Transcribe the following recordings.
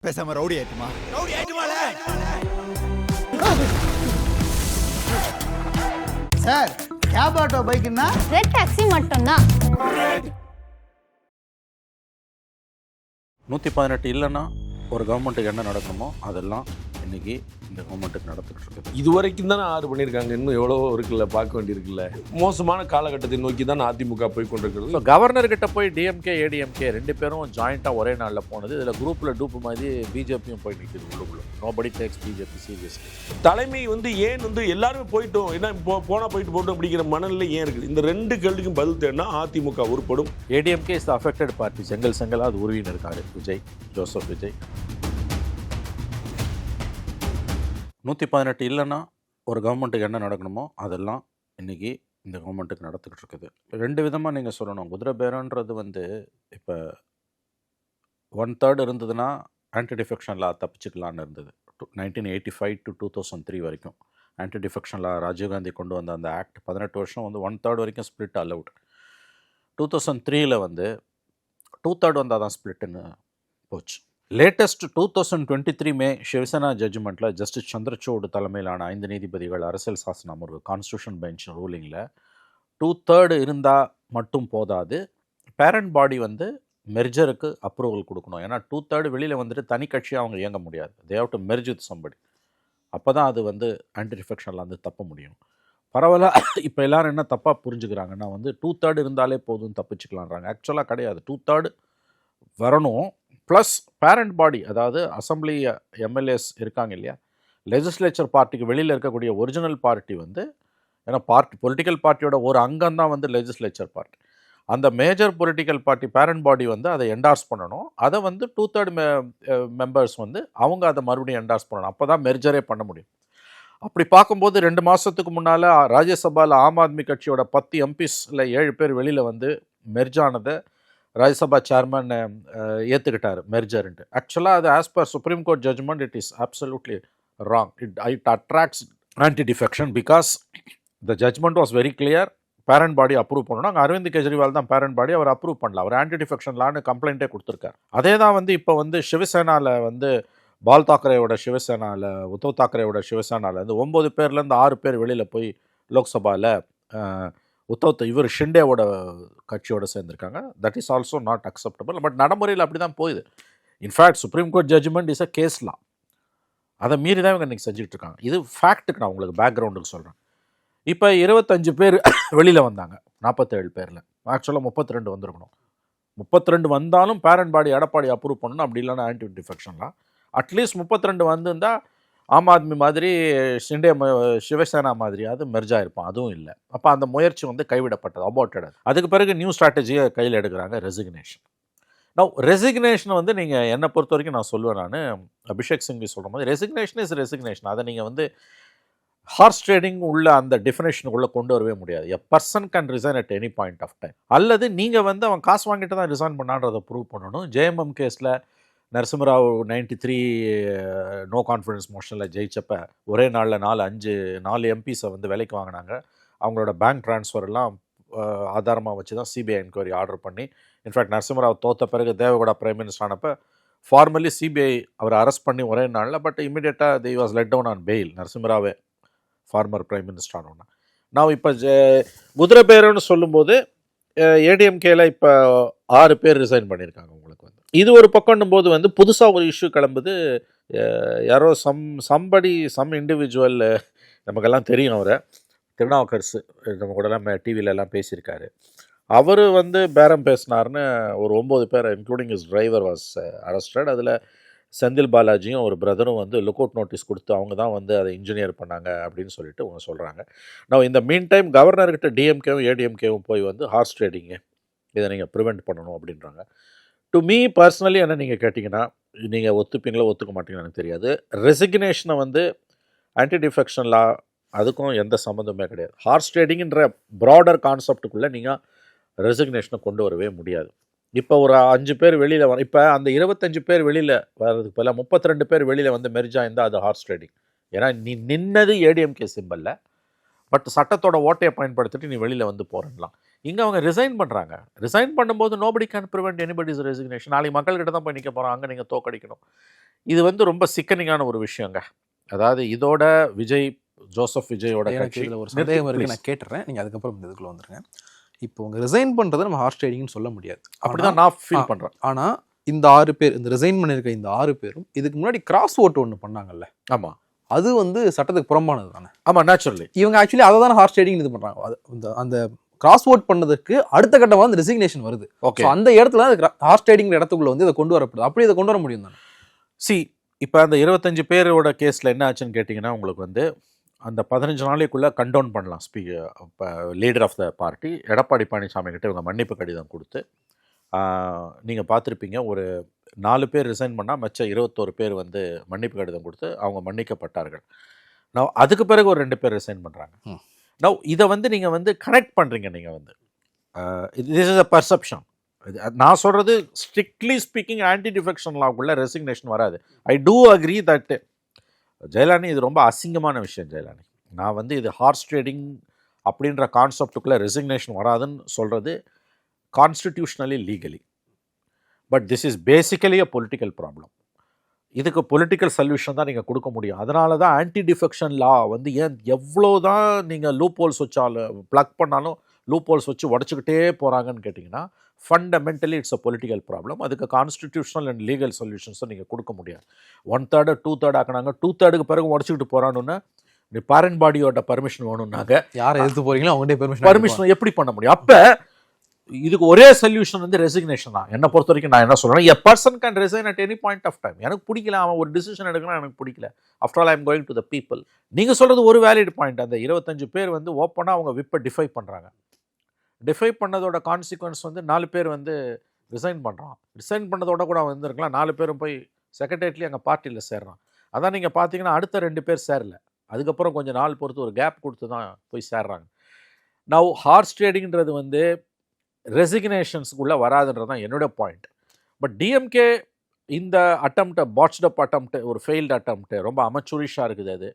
பேசாம ரவுடி ஆயிட்டுமால. Sir cab auto பைக்குன்னா ரெட் டாக்ஸி மட்டும்தான். 118 இல்லைன்னா ஒரு கவர்மெண்ட்டுக்கு என்ன நடக்கணுமோ அதெல்லாம் இன்னைக்கு இந்த கவர்மெண்ட்டுக்கு நடந்துகிட்டு இருக்குது. இது வரைக்கும் தானே 6 பண்ணியிருக்காங்க, இன்னும் எவ்வளோ இருக்குல்ல, பார்க்க வேண்டியிருக்குல்ல. மோசமான காலகட்டத்தை நோக்கி தான் அதிமுக போய் கொண்டிருக்கிறது. ஸோ கவர்னர்கிட்ட போய் டிஎம்கே ஏடிஎம்கே 2 பேரும் ஜாயிண்ட்டாக ஒரே நாளில் போனது. இதில் குரூப்பில் டூப்பு மாதிரி பிஜேபியும் போய் நிற்கிது உள்ளுக்குள்ள. Nobody takes BJP seriously. தலைமை ஏன் எல்லாருமே போயிட்டோம், என்ன போனால் போயிட்டு போட்டோம் அப்படிங்கிற மனநிலை ஏன் இருக்குது? இந்த 2 கேள்விக்கும் பதில் தேடினா அதிமுக உருப்படும். ADMK is the affected party. செங்கலாக அது உருவின்னு இருக்காரு விஜய், ஜோசப் விஜய். 118 இல்லைன்னா ஒரு கவர்மெண்ட்டுக்கு என்ன நடக்கணுமோ அதெல்லாம் இன்றைக்கி இந்த கவர்மெண்ட்டுக்கு நடந்துக்கிட்டு இருக்குது. 2 விதமாக நீங்கள் சொல்லணும். குதிரை பேரன்றது இப்போ 1/3 இருந்ததுன்னா ஆன்டி டிஃபெக்ஷன் லா தப்பிச்சுக்கலான்னு இருந்தது. 1985 to 2003 வரைக்கும் ஆன்டி டிஃபெக்ஷன் லா ராஜீவ்காந்தி கொண்டு வந்த அந்த ஆக்ட் 18 வருஷம் 1/3 வரைக்கும் ஸ்பிளிட் அலவுட். 2003 2/3 வந்தால் தான் ஸ்பிளிட்டுன்னு போச்சு. லேட்டஸ்ட் 2023 மே சிவசேனா ஜட்ஜ்மெண்ட்டில் ஜஸ்டிஸ் சந்திரசூட் தலைமையிலான 5 நீதிபதிகள் அரசியல் சாசன அமர்வு கான்ஸ்டியூஷன் பெஞ்ச் ரூலிங்கில் 2/3 இருந்தால் மட்டும் போதாது, பேரண்ட் பாடி மெர்ஜருக்கு அப்ரூவல் கொடுக்கணும். ஏன்னா 2/3 வெளியில் வந்துட்டு தனி கட்சியாக அவங்க இயங்க முடியாது. They have to merge with somebody. அப்போ தான் அது ஆன்டி டிஃபெக்ஷனில் தப்ப முடியும். பரவாயில்ல. இப்போ எல்லோரும் என்ன தப்பாக புரிஞ்சுக்கிறாங்கன்னா 2/3 இருந்தாலே போதும் தப்பிச்சுக்கலான்றாங்க. ஆக்சுவலாக கிடையாது. 2/3 வரணும், ப்ளஸ் பேரண்ட் பாடி, அதாவது அசம்பிளி எம்எல்ஏஸ் இருக்காங்க இல்லையா, லெஜிஸ்லேச்சர் பார்ட்டிக்கு வெளியில் இருக்கக்கூடிய ஒரிஜினல் பார்ட்டி ஏன்னா பொலிட்டிக்கல் பார்ட்டியோட ஒரு அங்கம் தான் லெஜிஸ்லேச்சர் பார்ட்டி. அந்த மேஜர் பொலிட்டிக்கல் பார்ட்டி பேரண்ட் பாடி அதை என்டார்ஸ் பண்ணணும். அதை 2/3 மெம்பர்ஸ் அவங்க அதை மறுபடியும் என்டார்ஸ் பண்ணணும். அப்போ தான் மெர்ஜரே பண்ண முடியும். அப்படி பார்க்கும்போது 2 மாதத்துக்கு முன்னால் ராஜ்யசபாவில் ஆம் ஆத்மி கட்சியோட 10 எம்பிஸில் 7 பேர் வெளியில் மெர்ஜானதை ராஜ்யசபா சேர்மன் ஏற்றுக்கிட்டார் மெர்ஜர்ன்ட்டு. ஆக்சுவலாக அது as per supreme court judgement it is absolutely wrong. It attracts anti defection because the judgement was very clear. Parent body approve பண்ணணும். அங்கே அரவிந்த் கெஜ்ரிவால் தான் பேரண்ட் பாடி, அவர் அப்ரூவ் பண்ணல. அவர் ஆன்டி டிஃபெக்ஷன் லான்னு கம்ப்ளைண்ட்டே கொடுத்துருக்காரு. அதே தான் இப்போ சிவசேனாவில் பால் தாக்கரேயோட சிவசேனாவில், உத்தவ் தாக்கரேயோட சிவசேனாவில் 9 பேர்லேருந்து 6 பேர் வெளியில் போய் லோக்சபாவில் இவர் ஷிண்டேவோட கட்சியோடு சேர்ந்துருக்காங்க. That is also not acceptable. But நடைமுறையில் அப்படி தான் போகுது. In fact supreme court judgement is a case law. அதை மீறி தான் இவங்க இன்றைக்கி செஞ்சுட்டு இருக்காங்க. இது ஃபேக்ட்டுக்கு நான் உங்களுக்கு பேக்ரவுண்டுக்கு சொல்கிறேன். இப்போ 25 பேர் வெளியில் வந்தாங்க 47 பேரில். ஆக்சுவலாக 32 வந்திருக்கணும். 32 வந்தாலும் பேரண்ட் பாடி எடப்பாடி அப்ரூவ் பண்ணணும். அப்படி இல்லைன்னா ஆன்டி டிஃபெக்ஷன்லாம் அட்லீஸ்ட் 32 வந்திருந்தால் ஆம் ஆத்மி மாதிரி ஷிண்டே சிவசேனா மாதிரி அது மெர்ஜாக இருப்பான். அதுவும் இல்லை. அப்போ அந்த முயற்சி கைவிடப்பட்டது, அபார்ட்டட். அதுக்கு பிறகு நியூ ஸ்ட்ராட்டஜியை கையில் எடுக்கிறாங்க, ரெசிக்னேஷன். ரெசிக்னேஷன் நீங்கள் என்னை பொறுத்த வரைக்கும் நான் சொல்லுவேன், நான் அபிஷேக் சிங்வி சொல்கிற மாதிரி ரெசிக்னேஷன் இஸ் ரெசிக்னேஷன். அதை நீங்கள் ஹார்ஸ் ட்ரேடிங் உள்ள அந்த டெஃபினேஷனுக்குள்ளே கொண்டு வரவே முடியாது. எ person can resign at any point of time. அல்லது நீங்கள் அவன் காசு வாங்கிட்டு தான் ரிசைன் பண்ணான்றதை ப்ரூவ் பண்ணணும். ஜேஎம்எம் கேஸில் நரசிம்மராவ் 93 நோ கான்ஃபிடன்ஸ் மோஷனில் ஜெயிச்சப்போ ஒரே நாளில் 4 எம்பிஸை வேலைக்கு வாங்கினாங்க. அவங்களோட பேங்க் ட்ரான்ஸ்ஃபர் எல்லாம் ஆதாரமாக வச்சு தான் சிபிஐ என்கொயரி ஆர்டர் பண்ணி, இன்ஃபேக்ட் நரசிம்மராவ் தோற்ற பிறகு தேவகவுடா பிரைம் மினிஸ்டர் ஆனப்போ ஃபார்மலி சிபிஐ அவரை அரெஸ்ட் பண்ணி ஒரே நாளில், பட் இமீடியட்டாக the was let down on bail. நரசிம்மராவே ஃபார்மர் பிரைம் மினிஸ்டர் ஆனோன்னா. நான் இப்போ குதிரை பேருன்னு சொல்லும்போது ஏடிஎம்கேல இப்போ 6 பேர் ரிசைன் பண்ணியிருக்காங்க. உங்களுக்கு இது ஒரு பக்கம்னும் போது புதுசாக ஒரு இஷ்யூ கிளம்புது. யாரோ சம் இண்டிவிஜுவல், நமக்கெல்லாம் தெரியும் அவரை, திருநாவுக்கரசு, நம்ம கூடலாம் டிவிலெல்லாம் பேசியிருக்காரு. அவர் பேரம் பேசினார்னு ஒரு 9 பேர் including is driver was arrested. அதில் செந்தில் பாலாஜியும் ஒரு பிரதரும் லுக் அவுட் நோட்டீஸ் கொடுத்து அவங்க தான் அதை இன்ஜினியர் பண்ணாங்க அப்படின்னு சொல்லிட்டு அவங்க சொல்கிறாங்க. நான் இந்த மீன் டைம் கவர்னர்கிட்ட டிஎம்கேவும் ஏடிஎம்கேவும் போய் ஹார்ஸ் ட்ரேடிங்கு இதை நீங்கள் ப்ரிவெண்ட் பண்ணணும் அப்படின்றாங்க. டு மீ பர்சனலி என்ன நீங்கள் கேட்டிங்கன்னா, நீங்கள் ஒத்துப்பீங்களோ ஒத்துக்க மாட்டீங்கன்னு எனக்கு தெரியாது. ரெசிக்னேஷனை ஆன்டி டிஃபெக்ஷன் லா அதுக்கும் எந்த சம்மந்தமே கிடையாது. ஹார்ஸ் ட்ரேடிங்கிற ப்ராடர் கான்செப்டுக்குள்ளே நீங்கள் ரெசிக்னேஷனை கொண்டு வரவே முடியாது. இப்போ ஒரு 5 பேர் வெளியில் இப்போ அந்த 25 பேர் வெளியில் வர்றதுக்கு பதிலாக 32 பேர் வெளியில் மெர்ஜா இருந்தால் அது ஹார்ஸ் ட்ரேடிங். ஏன்னா நீ நின்னது ஏடிஎம்கே சிம்பலில், பட் சட்டத்தோட ஓட்டையை பயன்படுத்திட்டு நீ வெளியில் போகிறலாம். இங்கே அவங்க ரிசைன் பண்ணுறாங்க. ரிசைன் பண்ணும்போது nobody can prevent anybody's resignation. நாளைக்கு மக்கள்கிட்ட தான் போய் நிற்க போகிறோம், அங்கே நீங்கள் தோக்கடிக்கணும். இது வந்து ரொம்ப சிக்கனிங்கான ஒரு விஷயங்க. அதாவது இதோட ஜோசப் விஜயோட எனக்கு கட்சி இதில் ஒரு சந்தேகம் இருக்குது, நான் கேட்டுறேன், நீங்கள் அதுக்கப்புறம் இந்த இதுக்குள்ள வந்துருங்க. இப்போ உங்க ரிசைன் பண்ணுறதை நம்ம ஹார்ஸ் ட்ரேடிங்னு சொல்ல முடியாது, அப்படிதான் நான் ஃபீல் பண்ணுறேன். ஆனால் இந்த 6 பேர், இந்த ரிசைன் பண்ணியிருக்க இந்த 6 பேரும் இதுக்கு முன்னாடி கிராஸ் ஓட்டு ஒன்று பண்ணாங்கல்ல, ஆமாம் அது வந்து சட்டத்துக்கு புறம்பானது தானே. ஆமாம், நேச்சுரலி இவங்க ஆக்சுவலி அதை தானே ஹார்ஸ் ட்ரேடிங் இது பண்ணுறாங்க. அந்த கிராஸ் ஓட் பண்ணதுக்கு அடுத்த கட்டமாக வந்து ரெசிக்னேஷன் வருது. ஓகே, அந்த இடத்துல ஹார்ஸ் ட்ரேடிங் இடத்துக்குள்ள வந்து இதை கொண்டு வரப்படுது. அப்படி இதை கொண்டு வர முடியும் தானே. இப்போ அந்த 25 பேரோட கேஸில் என்ன ஆச்சுன்னு கேட்டிங்கன்னா, உங்களுக்கு வந்து அந்த 15 நாளைக்குள்ளே கண்டவுன் பண்ணலாம். இப்போ leader of the party Edappadi Palaniswami கிட்ட இவங்க மன்னிப்பு கடிதம் கொடுத்து, நீங்கள் பார்த்துருப்பீங்க, ஒரு 4 பேர் ரிசைன் பண்ணால் மற்ற 21 பேர் வந்து மன்னிப்பு கடிதம் கொடுத்து அவங்க மன்னிக்கப்பட்டார்கள். நான் அதுக்கு பிறகு ஒரு 2 பேர் ரிசைன் பண்ணுறாங்க. நான் இதை வந்து நீங்கள் வந்து கனெக்ட் பண்ணுறீங்க. நீங்கள் வந்து திஸ் இஸ் அ பர்செப்ஷன். நான் சொல்கிறது ஸ்ட்ரிக்ட்லி ஸ்பீக்கிங் ஆன்டி டிஃபெக்ஷன் லாக்குள்ளே ரெசிக்னேஷன் வராது. ஐ டூ அக்ரி தட் ஜெயலலினி இது ரொம்ப அசிங்கமான விஷயம். ஜெயலலினி, நான் வந்து இது ஹார்ஸ் ட்ரேடிங் அப்படின்ற கான்செப்டுக்குள்ளே ரெசிக்னேஷன் வராதுன்னு சொல்கிறது constitutionally legally. But this is basically a political problem. இதுக்கு பொலிட்டிக்கல் சொல்யூஷன் தான் நீங்கள் கொடுக்க முடியும். அதனால தான் ஆன்டி டிஃபெக்ஷன் லா வந்து எவ்வளோ தான் நீங்கள் லூப் ஹோல்ஸ் வச்சாலும் ப்ளக் பண்ணாலும் லூப் ஹோல்ஸ் வச்சு உடச்சிக்கிட்டே போகிறாங்கன்னு கேட்டிங்கன்னா, fundamentally it's a political problem. அதுக்கு கான்ஸ்டிடியூஷனல் அண்ட் லீகல் சொல்யூஷன்ஸும் நீங்கள் கொடுக்க முடியாது. 1/3 2/3 ஆக்கினாங்க. 2/3 பிறகு உடச்சிக்கிட்டு போகிறான்னு நீ பேரண்ட் பாடியோட பர்மிஷன் வேணும்னாங்க. யாரை எடுத்து போகிறீங்களோ அவங்கள்ட்ட பர்மிஷன் எப்படி பண்ண முடியும்? அப்போ இதுக்கு ஒரே சொல்யூஷன் வந்து ரெசிக்னேஷன் தான். என்னை பொறுத்த வரைக்கும் நான் என்ன சொல்கிறேன், a person can resign at any point of time. எனக்கு பிடிக்கல, அவன் ஒரு டிசிஷன் எடுக்கலாம், எனக்கு பிடிக்கல. After all I am going to the people. நீங்கள் சொல்கிறது ஒரு வேலிட் பாயிண்ட். அந்த 25 பேர் வந்து ஓப்பனாக அவங்க விப்பை டிஃபை பண்ணுறாங்க. டிஃபை பண்ணதோட கான்சிக்வன்ஸ் வந்து 4 பேர் வந்து ரிசைன் பண்ணுறான். ரிசைன் பண்ணதோட கூட அவன் வந்துருக்கலாம். 4 பேரும் போய் செக்ரட்டேரியட்லி அங்கே பார்ட்டியில் சேர்றான். அதான் நீங்கள் பார்த்தீங்கன்னா அடுத்த 2 பேர் சேரல. அதுக்கப்புறம் கொஞ்சம் நாள் பொறுத்து ஒரு கேப் கொடுத்து தான் போய் சேர்றாங்க. நவ் ஹார்ஸ் ட்ரேடிங்கிறது வந்து ரெசிக்னேஷன்ஸுக்குள்ளே வராதுன்றது தான் என்னோட பாயிண்ட். பட் டிஎம்கே இந்த அட்டம்ப்ட், பாட்ச்டப் அட்டம்ப்ட், ஒரு ஃபெயில்டு அட்டம்ப்ட், ரொம்ப அமச்சூரிஷாக இருக்குது. அது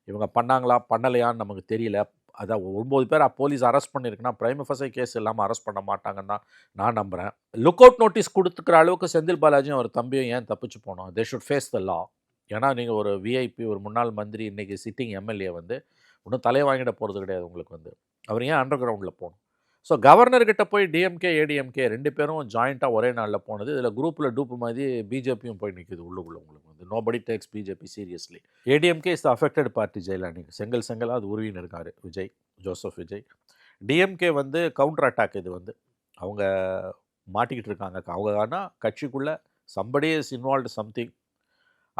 இவங்க பண்ணாங்களா பண்ணலையான்னு நமக்கு தெரியல. அதான் 9 பேர் போலீஸ் அரெஸ்ட் பண்ணியிருக்குன்னா பிரைம் ஃபெசை கேஸ் இல்லாமல் அரெஸ்ட் பண்ண மாட்டாங்கன்னு தான் நான் நம்புகிறேன். லுக் அவுட் நோட்டீஸ் கொடுத்துக்கிற அளவுக்கு செந்தில் பாலாஜியும் அவர் தம்பியும் ஏன் தப்பிச்சு போனோம்? தே ஷுட் ஃபேஸ் த லா. ஏன்னா நீங்கள் ஒரு விஐபி, ஒரு முன்னாள் மந்திரி, இன்றைக்கி சிட்டிங் எம்எல்ஏ வந்து இன்னும் தலையை வாங்கிட போகிறது கிடையாது. உங்களுக்கு வந்து அவர் ஏன் அண்டர் கிரவுண்டில் போகணும்? ஸோ கவர்னர்கிட்ட போய் டிஎம்கே ஏடிஎம்கே 2 பேரும் ஜாயிண்ட்டாக ஒரே நாளில் போனது. இதில் குரூப்பில் டூப்பு மாதிரி பிஜேபியும் போய் நிற்குது உள்ளுக்குள்ளே. உங்களுக்கு வந்து nobody takes BJP seriously. ADMK is the affected party. ஜெயலலினி செங்கலாக அது உருவின்னு இருக்கார் ஜோசப் விஜய். டிஎம்கே வந்து கவுண்டர் அட்டாக். இது வந்து அவங்க மாட்டிக்கிட்டு இருக்காங்க. அவங்க ஆனால் கட்சிக்குள்ளே சம்படி இஸ் இன்வால்வ்டு சம்திங்.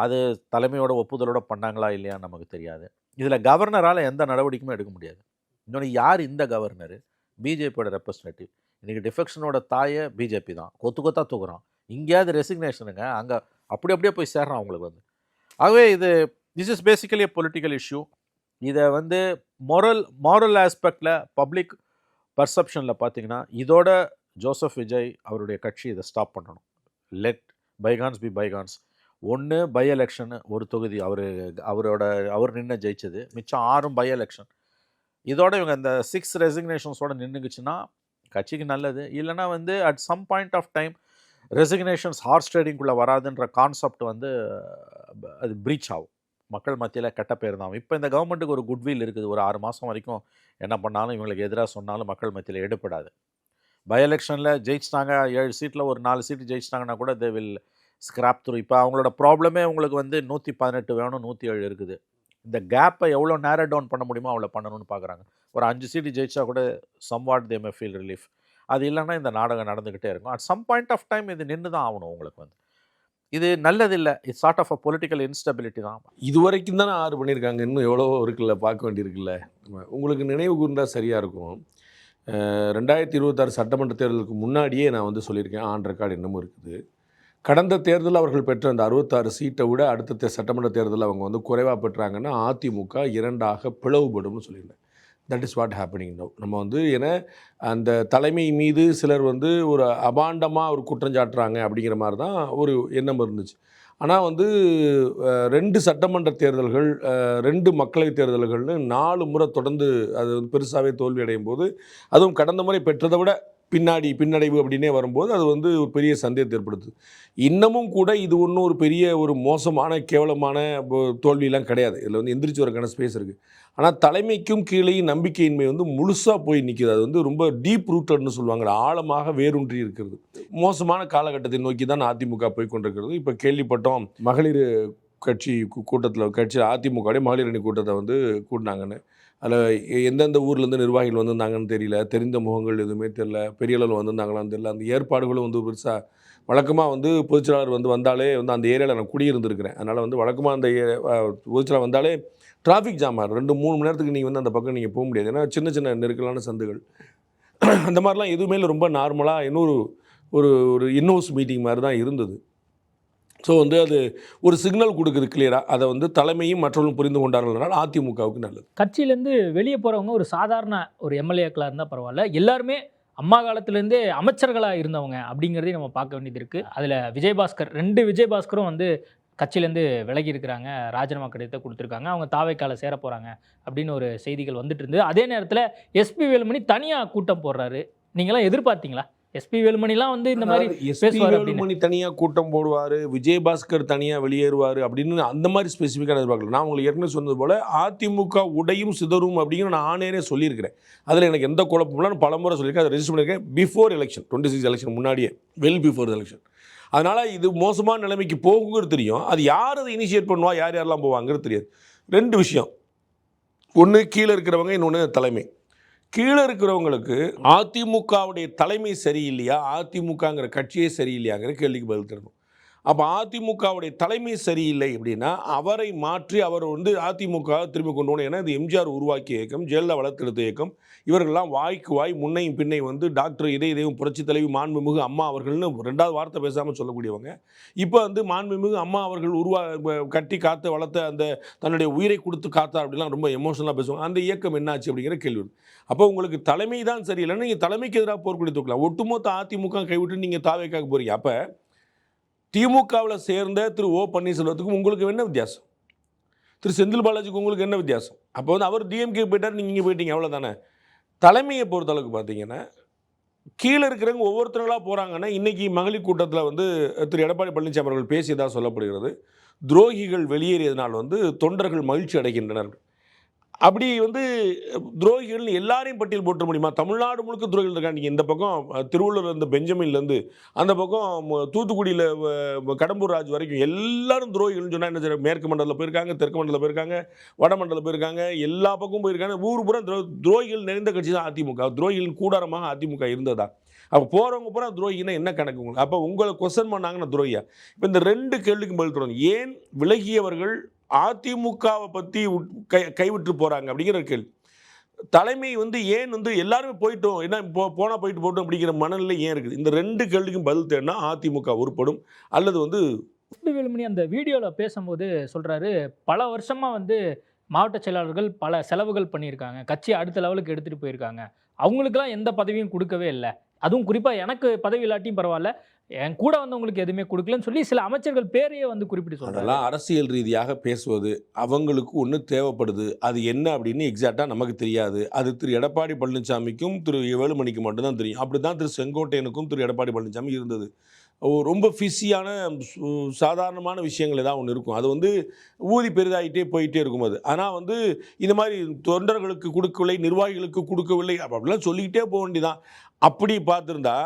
அது தலைமையோட ஒப்புதலோட பண்ணாங்களா இல்லையான்னு நமக்கு தெரியாது. இதில் கவர்னரால் எந்த நடவடிக்கையுமே எடுக்க முடியாது. இன்னொன்று, யார் இந்த கவர்னர்? பிஜேபியோட ரெப்ரஸன்டேட்டிவ். இன்றைக்கி டிஃபெக்ஷனோட தாயை பிஜேபி தான் கொத்தா தூக்குறான். இங்கேயாவது ரெசிக்னேஷனுங்க, அங்கே அப்படியே போய் சேர்றான் அவங்களுக்கு வந்து. ஆகவே this is basically political issue. இதை வந்து மாரல் ஆஸ்பெக்டில், பப்ளிக் பர்செப்ஷனில் பார்த்தீங்கன்னா, இதோட ஜோசப் விஜய் அவருடைய கட்சி இதை ஸ்டாப் பண்ணணும். Let bygones be bygones. 1 by election, ஒரு தொகுதி அவர் நின்று ஜெயிச்சது, மிச்சம் 6 பை எலெக்ஷன். இதோட இவங்க இந்த 6 ரெசிக்னேஷன்ஸோட நின்றுக்குச்சுன்னா கட்சிக்கு நல்லது. இல்லைனா வந்து at some point of time resignations horse ட்ரேடிங்குள்ளே வராதுன்ற கான்செப்ட் வந்து அது ப்ரீச் ஆகும். மக்கள் மத்தியில் கெட்ட பேர் தான். இப்போ இந்த கவர்மெண்ட்டுக்கு ஒரு குட்வில் இருக்குது. ஒரு 6 மாதம் வரைக்கும் என்ன பண்ணாலும், இவங்களுக்கு எதிராக சொன்னாலும் மக்கள் மத்தியில் எடுப்படாது. பை எலெக்ஷனில் ஜெயிச்சிட்டாங்க, 7 சீட்டில் ஒரு 4 சீட்டு ஜெயிச்சிட்டாங்கன்னா கூட தே வில் ஸ்கிராப் த்ரூ. இப்போ அவங்களோட ப்ராப்ளமே உங்களுக்கு வந்து 118 வேணும், 107 இருக்குது. இந்த கேப்பை எவ்வளோ நேரோ டவுன் பண்ண முடியுமோ அவ்வளோ பண்ணணும்னு பார்க்குறாங்க. ஒரு 5 சீட்டு ஜெயிச்சா கூட somewhat they may feel relief. அது இல்லைன்னா இந்த நாடகம் நடந்துக்கிட்டே இருக்கும். At some point of time இது நின்று தான் ஆகணும். உங்களுக்கு வந்து இது நல்லதில்லை. It's sort of a political instability தான். இது வரைக்கும் தானே 6 பண்ணியிருக்காங்க, இன்னும் எவ்வளோ இருக்குல்ல, பார்க்க வேண்டியிருக்குல்ல. உங்களுக்கு நினைவு கூர்ந்தால் சரியாக இருக்கும். 2026 சட்டமன்ற தேர்தலுக்கு முன்னாடியே நான் வந்து சொல்லியிருக்கேன், ஆன் ரெக்கார்டு இன்னமும் இருக்குது. கடந்த தேர்தலில் அவர்கள் பெற்ற அந்த 66 சீட்டை விட அடுத்த சட்டமன்ற தேர்தலில் அவங்க வந்து குறைவாக பெற்றாங்கன்னா அதிமுக 2ஆக பிளவுபடும்னு சொல்லியிருந்தேன். That is what happening now. நம்ம வந்து ஏன்னா அந்த தலைமை மீது சிலர் வந்து ஒரு அபாண்டமாக ஒரு குற்றஞ்சாட்டுறாங்க அப்படிங்கிற மாதிரி தான் ஒரு எண்ணம் இருந்துச்சு. ஆனால் வந்து 2 சட்டமன்ற தேர்தல்கள், 2 மக்களவைத் தேர்தல்கள்னு 4 முறை தொடர்ந்து அது வந்து பெருசாகவே தோல்வி அடையும் போது, அதுவும் கடந்த முறை பெற்றதை விட பின்னடைவு அப்படின்னே வரும்போது அது வந்து ஒரு பெரிய சந்தேகத்தை ஏற்படுத்துது. இன்னமும் கூட இது ஒன்றும் ஒரு பெரிய ஒரு மோசமான கேவலமான தோல்வியெல்லாம் கிடையாது. இதில் வந்து எந்திரிச்சு வரக்கான ஸ்பேஸ் இருக்குது. ஆனால் தலைமைக்கும் கீழேயும் நம்பிக்கையின்மை வந்து முழுசாக போய் நிற்கிது. அது வந்து ரொம்ப டீப் ரூட்டட்னு சொல்லுவாங்க, ஆழமாக வேரூன்றி இருக்கிறது. மோசமான காலகட்டத்தை நோக்கி தான் அதிமுக போய் கொண்டிருக்கிறது. இப்போ கேள்விப்பட்டோம் மகளிர் கட்சி கூட்டத்தில் அதிமுகவுடைய மகளிர் அணி கூட்டத்தை வந்து கூட்டினாங்கன்னு. அதில் எந்தெந்த ஊர்லேருந்து நிர்வாகிகள் வந்திருந்தாங்கன்னு தெரியல, தெரிந்த முகங்கள் எதுவுமே தெரியல, பெரிய அளவில் வந்திருந்தாங்களான்னு தெரியல. அந்த ஏற்பாடுகளும் வந்து பெருசாக வழக்கமாக வந்து பொதுச்செயலாளர் வந்தாலே வந்து அந்த ஏரியாவில் நான் குடியிருந்துருக்கிறேன். அதனால் வந்து வழக்கமாக அந்த பொதுச்செயலாளர் வந்தாலே டிராஃபிக் ஜாம் ஆகும். 2-3 மணி நேரத்துக்கு நீங்கள் வந்து அந்த பக்கம் நீங்கள் போக முடியாது. ஏன்னா சின்ன சின்ன நெருக்கலான சந்துகள் அந்த மாதிரிலாம் எதுவுமே ரொம்ப நார்மலாக ஒரு இன்னோஸ் மீட்டிங் மாதிரி தான் இருந்தது. ஸோ வந்து அது ஒரு சிக்னல் கொடுக்குது கிளியராக. அதை வந்து தலைமையும் மற்றவர்களும் புரிந்து கொண்டார்கள்னால் அதிமுகவுக்கு நல்லது. கட்சியிலேருந்து வெளியே போகிறவங்க ஒரு சாதாரண ஒரு எம்எல்ஏக்களாக இருந்தால் பரவாயில்ல, எல்லாருமே அம்மா காலத்துலேருந்தே அமைச்சர்களாக இருந்தவங்க அப்படிங்கிறதையும் நம்ம பார்க்க வேண்டியது இருக்குது. அதில் விஜயபாஸ்கர் 2 விஜயபாஸ்கரும் வந்து கட்சியிலேருந்து விலகி இருக்கிறாங்க, ராஜினாமா கடிதத்தை கொடுத்துருக்காங்க, அவங்க தாவைக்கால சேர போகிறாங்க அப்படின்னு ஒரு செய்திகள் வந்துட்டு இருந்தது. அதே நேரத்தில் எஸ்பி வேலுமணி தனியாக கூட்டம் போடுறாரு. நீங்களாம் எதிர்பார்த்தீங்களா? எஸ்பி வேலுமணிலாம் வந்து இந்த மாதிரி வேலுமணி தனியாக கூட்டம் போடுவார், விஜயபாஸ்கர் தனியாக வெளியேறுவார் அப்படின்னு அந்த மாதிரி ஸ்பெசிஃபிக்காக எதிர்பார்க்கல. நான் உங்களுக்கு ஏற்கனவே சொன்னது போல் அதிமுக உடையும் சிதறும் அப்படிங்கிற நான் ஆனேரே சொல்லியிருக்கிறேன். அதில் எனக்கு எந்த குழப்பம்லாம் நான் பலமுறை சொல்லியிருக்கேன். அதை ரெஜிஸ்டர் பண்ணியிருக்கேன் பிஃபோர் எலெக்ஷன், 26 எலெக்ஷன் முன்னாடியே, வெல் பிஃபோர் எலெக்ஷன். அதனால் இது மோசமான நிலைமைக்கு போகுங்கிறது தெரியும். அது யார் அதை இனிஷியேட் பண்ணுவா, யார் யாரெல்லாம் போவாங்கிறது தெரியாது. 2 விஷயம், ஒன்று கீழே இருக்கிறவங்க, இன்னொன்று தலைமை. கீழே இருக்கிறவங்களுக்கு அதிமுகவுடைய தலைமை சரியில்லையா, அதிமுகங்கிற கட்சியே சரியில்லையாங்கிற கேள்விக்கு பதில் தரணும். அப்போ அதிமுகவுடைய தலைமை சரியில்லை அப்படின்னா அவரை மாற்றி அவர் வந்து அதிமுக திரும்பி கொண்டு போகணும். ஏன்னா இது எம்ஜிஆர் உருவாக்கிய இயக்கம், ஜெயலலிதா வளர்த்தெடுத்த இயக்கம். இவர்கள்லாம் வாய்க்கு வாய் முன்னையும் பின்னை வந்து டாக்டர் இதயம் புரட்சி தலைவி மாண்புமிகு அம்மா அவர்கள்னு 2வது வார்த்தை பேசாமல் சொல்லக்கூடியவங்க. இப்போ வந்து மாண்புமிகு அம்மா அவர்கள் கட்டி காத்து வளர்த்த அந்த தன்னுடைய உயிரை கொடுத்து காத்தா அப்படிலாம் ரொம்ப எமோஷனலாக பேசுவாங்க. அந்த இயக்கம் என்னாச்சு அப்படிங்கிற கேள்வி. அப்போ உங்களுக்கு தலைமை தான் சரியில்லைன்னா நீங்கள் தலைமைக்கு எதிராக போர்க்குடி தூக்கலாம். ஒட்டுமொத்த அதிமுக கைவிட்டு நீங்கள் தாவேக்காக போகிறீங்க. அப்போ திமுகவில் சேர்ந்த திரு ஓ பன்னீர்செல்வத்துக்கும் உங்களுக்கு என்ன வித்தியாசம்? திரு செந்தில் பாலாஜிக்கு உங்களுக்கு என்ன வித்தியாசம்? அப்போ வந்து அவர் டிஎம்கே போயிட்டார், நீங்கள் இங்கே போயிட்டீங்க, அவ்வளோதானே. தலைமையை பொறுத்தளவுக்கு பார்த்தீங்கன்னா கீழே இருக்கிறவங்க ஒவ்வொருத்தர்களாக போகிறாங்கன்னா, இன்றைக்கி மகளிர் கூட்டத்தில் வந்து திரு எடப்பாடி பழனிசாமி அவர்கள் பேசியதாக சொல்லப்படுகிறது. துரோகிகள் வெளியேறியதனால் வந்து தொண்டர்கள் மகிழ்ச்சி அடைகின்றனர். அப்படி வந்து துரோகிகள் எல்லாரையும் பட்டியல் போட்ட முடியுமா? தமிழ்நாடு முழுக்க துரோகிகள் இருக்காங்க. நீங்கள் இந்த பக்கம் திருவள்ளூர் இருந்து பெஞ்சமின்லேருந்து அந்த பக்கம் தூத்துக்குடியில் கடம்பூர் ராஜ் வரைக்கும் எல்லாரும் துரோகிகள்னு சொன்னால் என்ன செய்ய? மேற்கு மண்டலத்தில் போயிருக்காங்க, தெற்கு மண்டலத்தில் போயிருக்காங்க, வட மண்டலத்தில் போயிருக்காங்க, எல்லா பக்கமும் போயிருக்காங்க. ஊர் பூரா துரோகிகள் நிறைந்த கட்சி தான் அதிமுக. துரோகிகளின் கூடாரமாக அதிமுக இருந்ததா? அப்போ போகிறவங்க பூரா துரோகினா என்ன கணக்கு உங்களுக்கு? அப்போ உங்களை கொஸ்டின் பண்ணாங்கன்னா துரோகியா? இப்போ இந்த 2 கேள்விக்கும் பதில் தரணும். ஏன் விலகியவர்கள் அதிமுகவை பற்றி கைவிட்டு போகிறாங்க அப்படிங்கிற கேள்வி. தலைமை வந்து ஏன் வந்து எல்லாருமே போயிட்டோம், என்ன போனால் போயிட்டு போட்டோம் அப்படிங்கிற மனநிலை ஏன் இருக்குது? இந்த 2 கேள்விக்கும் பதில் தேடினா அதிமுக உருப்படும். அல்லது வந்து வேலுமணி அந்த வீடியோவில் பேசும்போது சொல்கிறாரு, பல வருஷமாக வந்து மாவட்ட செயலாளர்கள் பல செலவுகள் பண்ணியிருக்காங்க, கட்சி அடுத்த லெவலுக்கு எடுத்துகிட்டு போயிருக்காங்க, அவங்களுக்குலாம் எந்த பதவியும் கொடுக்கவே இல்லை, அதுவும் குறிப்பாக எனக்கு பதவி இல்லாட்டியும் பரவாயில்ல, என் கூட வந்தவங்களுக்கு எதுவுமே கொடுக்கலன்னு சொல்லி சில அமைச்சர்கள் பேரையே வந்து குறிப்பிட்டு சொல்கிறாங்க. அதெல்லாம் அரசியல் ரீதியாக பேசுவது அவங்களுக்கு ஒன்று தேவைப்படுது. அது என்ன அப்படின்னு எக்ஸாக்டாக நமக்கு தெரியாது. அது திரு எடப்பாடி பழனிசாமிக்கும் திரு வேலுமணிக்கு மட்டும்தான் தெரியும். அப்படி தான் திரு செங்கோட்டையனுக்கும் திரு எடப்பாடி பழனிசாமி இருந்தது. ரொம்ப ஃபிஸியான சாதாரணமான விஷயங்கள் ஏதாவது ஒன்று இருக்கும். அது வந்து ஊதி பெரிதாகிட்டே போயிட்டே இருக்கும். அது ஆனால் வந்து இந்த மாதிரி தொண்டர்களுக்கு கொடுக்கவில்லை, நிர்வாகிகளுக்கு கொடுக்கவில்லை அப்படிலாம் சொல்லிக்கிட்டே போக வேண்டியதான். அப்படி பார்த்துருந்தா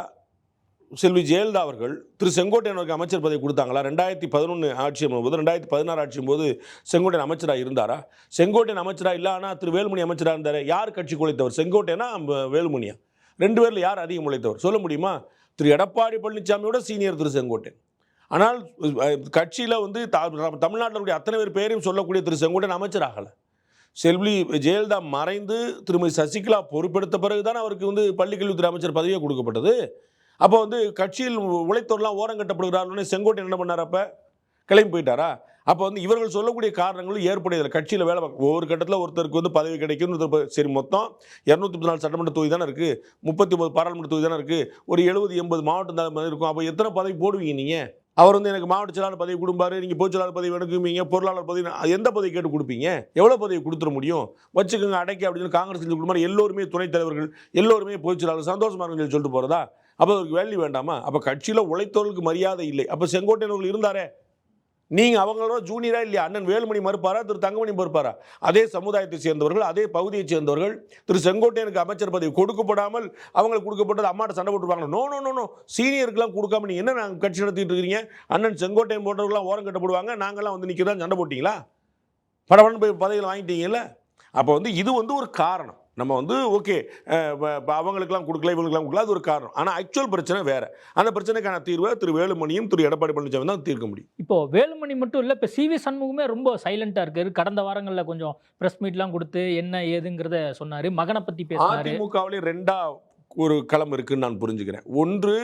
செல்வி ஜெயலலிதா அவர்கள் திரு செங்கோட்டையனுக்கு அமைச்சர் பதவி கொடுத்தாங்களா? 2011 ஆட்சி போது, 2016 ஆட்சியும் போது செங்கோட்டையன் அமைச்சராக இருந்தாரா? செங்கோட்டையன் அமைச்சராக இல்லை, ஆனால் திரு வேலுமணி அமைச்சராக இருந்தார். யார் கட்சி குலைத்தவர், செங்கோட்டையனா வேலுமணியா? 2 பேரில் யார் அதிகம் உழைத்தவர் சொல்ல முடியுமா? திரு எடப்பாடி பழனிசாமியோட சீனியர் திரு செங்கோட்டையன். ஆனால் கட்சியில் வந்து தமிழ்நாட்டில் அத்தனை பேர் பேரையும் சொல்லக்கூடிய திரு செங்கோட்டையன் அமைச்சர் ஆகலை. செல்வி ஜெயலலிதா மறைந்து திருமதி சசிகலா பொறுப்பெடுத்த பிறகு தான் அவருக்கு வந்து பள்ளிக்கல்வித்துறை அமைச்சர் பதவியே கொடுக்கப்பட்டது. அப்போ வந்து கட்சியில் உழைத்தவர்கள்லாம் ஓரங்கட்டப்படுகிறார்கள்னு செங்கோட்டையன் என்ன பண்ணார்? அப்போ கிளம்பி போயிட்டாரா? அப்போ வந்து இவர்கள் சொல்லக்கூடிய காரணங்களும் ஏற்புடையதில்லை. கட்சியில் வேலை பார்க்க ஒவ்வொரு கட்டத்தில் ஒருத்தருக்கு வந்து பதவி கிடைக்கும். சரி, மொத்தம் 234 சட்டமன்ற தொகுதி தானே இருக்குது, 39 பாராளுமன்ற தொகுதி தானே இருக்குது, ஒரு 70-80 மாவட்டம் தான் இருக்கும். அப்போ எத்தனை பதவி போடுவீங்க நீங்கள்? அவர் வந்து எனக்கு மாவட்ட செயலாளர் பதவி கொடுப்பாரு, நீங்கள் பொதுச் செயலாளர் பதவி எடுக்குவீங்க, பொருளாளர் பதவி, எந்த பதவி கேட்டு கொடுப்பீங்க? எவ்வளோ பதவி கொடுத்துட முடியும்? வச்சுக்கோங்க அடைக்க அப்படின்னு காங்கிரஸ் செஞ்சு கொடுப்பாரு. எல்லோருமே துணைத் தலைவர்கள், எல்லோருமே பொதுச் செயலாளர், சந்தோஷமா இருக்குன்னு சொல்லிட்டு போகிறதா? அப்போ அவருக்கு வேல்யூ வேண்டாமா? அப்போ கட்சியில் உழைத்தவர்களுக்கு மரியாதை இல்லை. அப்போ செங்கோட்டையன் அவர்கள் இருந்தாரே, நீங்கள் அவங்களோட ஜூனியரா இல்லையா? அண்ணன் வேலுமணி மறுப்பாரா, திரு தங்கமணி மறுப்பாரா? அதே சமுதாயத்தை சேர்ந்தவர்கள், அதே பகுதியை சேர்ந்தவர்கள் திரு செங்கோட்டையனுக்கு அமைச்சர் பதவி கொடுக்கப்படாமல் அவங்களுக்கு கொடுக்கப்பட்டது அம்மாட்ட சண்டை போட்டுருவாங்க. நோ நோ நோ நோ, சீனியருக்குலாம் கொடுக்காம நீங்கள் என்ன நாங்கள் கட்சி நடத்திட்டு இருக்கிறீங்க? அண்ணன் செங்கோட்டையன் போன்றவர்கள்லாம் ஓரம் கட்டப்படுவாங்க, நாங்கள்லாம் வந்து நிற்கிறதா சண்டை போட்டிங்களா? படப்படன்னு போய் பதவியில் வாங்கிட்டீங்கல்ல. அப்போ வந்து இது வந்து ஒரு காரணம். நம்ம வந்து ஓகே அவங்களுக்குலாம் கொடுக்கல, இவங்களுக்குலாம் கொடுக்கல, அது ஒரு காரணம். ஆனால் ஆக்சுவல் பிரச்சனை வேறு. அந்த பிரச்சனைக்கான தீர்வை திரு வேலுமணியும் திரு எடப்பாடி பழனிசாமி தான் தீர்க்க முடியும். இப்போ வேலுமணி மட்டும் இல்லை, இப்போ CV சண்முகமே ரொம்ப சைலண்டாக இருக்காரு. கடந்த வாரங்களில் கொஞ்சம் ப்ரெஸ் மீட்லாம் கொடுத்து என்ன ஏதுங்கிறத சொன்னார், மகனை பற்றி பேசினார். அதிமுகவிலே ரெண்டா ஒரு களம் இருக்குன்னு நான் புரிஞ்சுக்கிறேன். ஒன்று,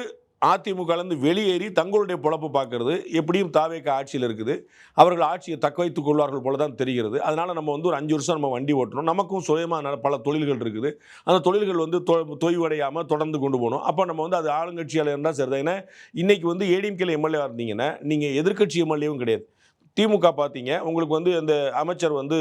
அதிமுகலேருந்து வெளியேறி தங்களுடைய பொழப்பு பார்க்கறது, எப்படியும் தாவேக ஆட்சியில் இருக்குது, அவர்கள் ஆட்சியை தக்க வைத்துக் கொள்வார்கள் போல தான் தெரிகிறது. அதனால் நம்ம வந்து ஒரு 5 வருஷம் நம்ம வண்டி ஓட்டணும், நமக்கும் சுயமான பல தொழில்கள் இருக்குது, அந்த தொழில்கள் வந்து தொய்வடையாமல் தொடர்ந்து கொண்டு போகணும். அப்போ நம்ம வந்து அது ஆளுங்கட்சியால் இருந்தால் சரிதான். ஏன்னா இன்றைக்கி வந்து ஏடிஎம்கேல எம்எல்ஏ இருந்தீங்கன்னா நீங்கள் எதிர்க்கட்சி எம்எல்ஏவும் கிடையாது. திமுக பார்த்தீங்க, உங்களுக்கு வந்து அந்த அமைச்சர் வந்து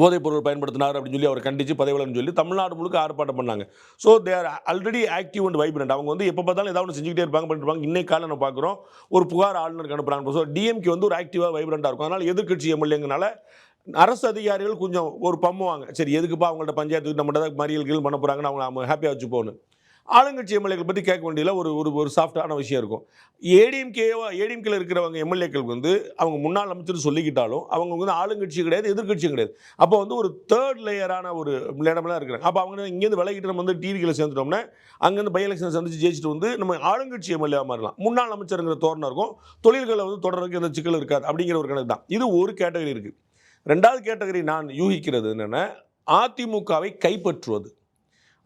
போதைப் பொருள் பயன்படுத்தினார் அப்படின்னு சொல்லி அவர் கண்டித்து பதவியிலன்னு சொல்லி தமிழ்நாடு முழுக்க ஆர்ப்பாட்டம் பண்ணாங்க. So they are already active and vibrant. அவங்க வந்து எப்போ பார்த்தாலும் ஏதாவது ஒன்று செஞ்சுக்கிட்டே பண்ணிருப்பாங்க. இன்னைக்கு காலையில் நம்ம பார்க்குறோம் ஒரு புகார் ஆளுநருக்கு அனுப்புகிறாங்க. ஸோ டிஎம்கே வந்து ஒரு ஆக்டிவாக வைப்ரண்ட்டாக இருக்கும். அதனால் எதிர்க்கட்சி எம்எல்ஏங்கனால அரசு அதிகாரிகள் கொஞ்சம் ஒரு பம்முவாங்க. சரி, எதுக்குப்பா அவங்கள்ட்ட பஞ்சாயத்து நம்மகிட்ட தான் மறியல்கள் பண்ண போகிறாங்கன்னு அவங்க ஹாப்பியாக வச்சு போகணும். ஆளுங்கட்சி எம்எல்ஏக்கள் பற்றி கேட்க வேண்டியதில் ஒரு சாஃப்டான விஷயம் இருக்கும். ஏடிஎம்கேல இருக்கிறவங்க எம்எல்ஏக்கள் வந்து அவங்க முன்னாள் அமைச்சர் சொல்லிக்கிட்டாலும் அவங்க வந்து ஆளுங்கட்சி கிடையாது, எதிர்கட்சியும் கிடையாது. அப்போ வந்து ஒரு தேர்ட் லேயரான ஒரு இடமெல்லாம் இருக்கிறாங்க. அப்போ அவங்க இங்கேருந்து விலகிட்டு நம்ம வந்து டிவிகளை சேர்ந்துட்டோம்னா அங்கேருந்து பை எலெக்ஷனை சந்திச்சு ஜெயிச்சுட்டு வந்து நம்ம ஆளுங்கட்சி எம்எல்ஏ மாறலாம். முன்னாள் அமைச்சருங்கிற தோரணம் இருக்கும், தொழில்களை வந்து தொடர்றதுக்கு எந்த சிக்கல் இருக்காது அப்படிங்கிற ஒரு கணக்கு தான். இது ஒரு கேட்டகரி இருக்குது. ரெண்டாவது கேட்டகரி நான் யூகிக்கிறது என்னென்னா, அதிமுகவை கைப்பற்றுவது.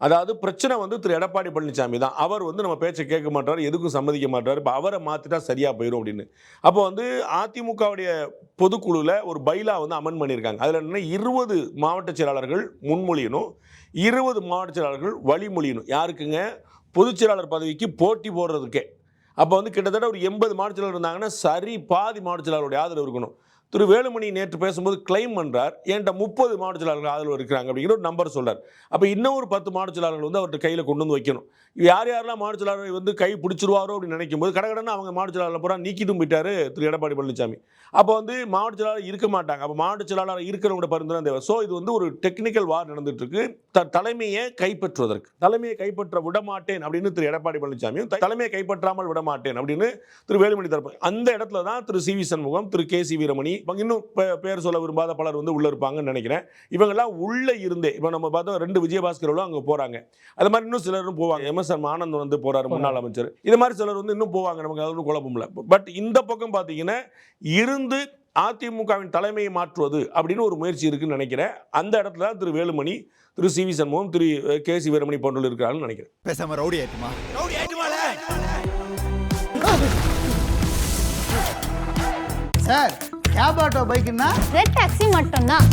அதாவது பிரச்சனை வந்து திரு எடப்பாடி பழனிசாமி தான். அவர் வந்து நம்ம பேச்சை கேட்க மாட்டார், எதுக்கும் சம்மதிக்க மாட்டார். இப்போ அவரை மாற்றிட்டா சரியாக போயிடும் அப்படின்னு. அப்போ வந்து அதிமுகவுடைய பொதுக்குழுவில் ஒரு பைலா வந்து அமெண்ட் பண்ணியிருக்காங்க. அதில் என்ன 20 மாவட்ட செயலாளர்கள் முன்மொழியணும், 20 மாவட்ட செயலாளர்கள் வழிமொழியணும். யாருக்குங்க? பொதுச் செயலாளர் பதவிக்கு போட்டி போடுறதுக்கே. அப்போ வந்து கிட்டத்தட்ட ஒரு 80 மாவட்ட செயலாளர் இருந்தாங்கன்னா சரி பாதி மாவட்ட செயலாளருடைய ஆதரவு இருக்கணும். திரு வேலுமணி நேற்று பேசும்போது கிளைம் பண்ணுறார், என்கிட்ட 30 மாவட்ட செயலாளர்கள் ஆதரவு இருக்கிறாங்க அப்படிங்கிற ஒரு நம்பர் சொல்கிறார். அப்போ இன்னும் ஒரு 10 மாவட்ட செயலாளர்கள் வந்து அவர்கிட்ட கையில் கொண்டு வந்து வைக்கணும். யார் யாரெல்லாம் மாவட்ட செயலாளர் வந்து கை பிடிச்சிருவாரோ அப்படின்னு நினைக்கும் போது கடகடன்னு அவங்க மாவட்ட செயலாளர் பூரா நீக்கிட்டும் போயிட்டார் திரு எடப்பாடி பழனிசாமி. அப்போ வந்து மாவட்ட செயலாளர் இருக்க மாட்டாங்க. அப்போ மாவட்ட செயலாளர் இருக்கிறவங்க பரிந்துரை தேவை. ஸோ இது வந்து ஒரு டெக்னிக்கல் வார் நடந்துட்டு இருக்கு. தலைமையை கைப்பற்றுவதற்கு, தலைமையை கைப்பற்ற விடமாட்டேன் அப்படின்னு திரு எடப்பாடி பழனிசாமியும், தலைமையை கைப்பற்றாமல் விடமாட்டேன் அப்படின்னு திரு வேலுமணி தரப்பு. அந்த இடத்துல தான் திரு CV சண்முகம், திரு KC வீரமணி, இன்னும் பேர் சொல்ல விரும்பாத பலர் வந்து உள்ள இருப்பாங்கன்னு நினைக்கிறேன். இவங்கெல்லாம் உள்ள இருந்தே இப்போ நம்ம பார்த்தோம் 2 விஜயபாஸ்கர்களும் அங்கே போறாங்க. அது மாதிரி இன்னும் சிலரும் போவாங்க. MSN ஆனந்த் வந்து போறாரு, முன்னாள் அமைச்சர். இது மாதிரி சிலர் வந்து இன்னும் போவாங்க. நமக்கு அது ஒன்றும் குழப்பம் இல்லை. பட் இந்த பக்கம் பார்த்தீங்கன்னா இருந்து அதிமுகவின் தலைமையை மாற்றுவது அப்படின்னு ஒரு முயற்சி இருக்குன்னு நினைக்கிறேன். அந்த இடத்துல திரு வேலுமணி, திரு CV சண்முகம், திரு KC வீரமணி போன்றவர்கள் இருக்கிறாங்கன்னு நினைக்கிறேன். பேசாம ரவுடி ஆயிட்டுமால சார் கேப் ஆட்டோ பைக்குன்னா ரெட் டாக்ஸி மட்டும்தான்.